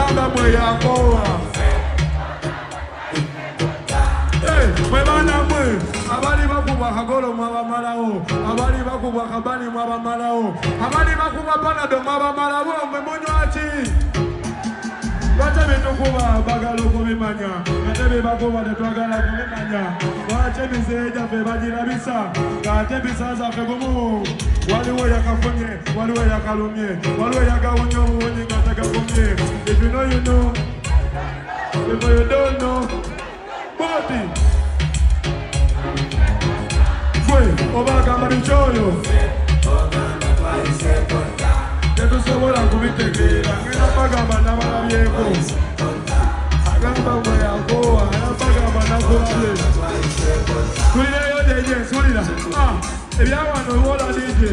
Bagamba mwe yakowa. Mwebana mwe, abali bakubwa kagolo mwabamalawo, abali bakubwa kabani mwabamalawo, abali bakubwa panado mwabamalawo, mwe munywaki? Batebe tukuba bagala okubimanya, batebe bakuba tetwagala kubimanya, lwaki emize gyaffe bagirabisa, ng'ate bisaza ffe gumu, waliwo yakafunye, waliwo yakalumye, waliwo yagawunye obuwunyi nga tagafunye. If you know you know, if you don't know, body. Obagamba bichoyo tetusobola kubitegeera ngenda bagamba nabalabyeko agamba mwe yakowa era bagamba nakulabye tulireyo deje nsulira ebyawano ewola dije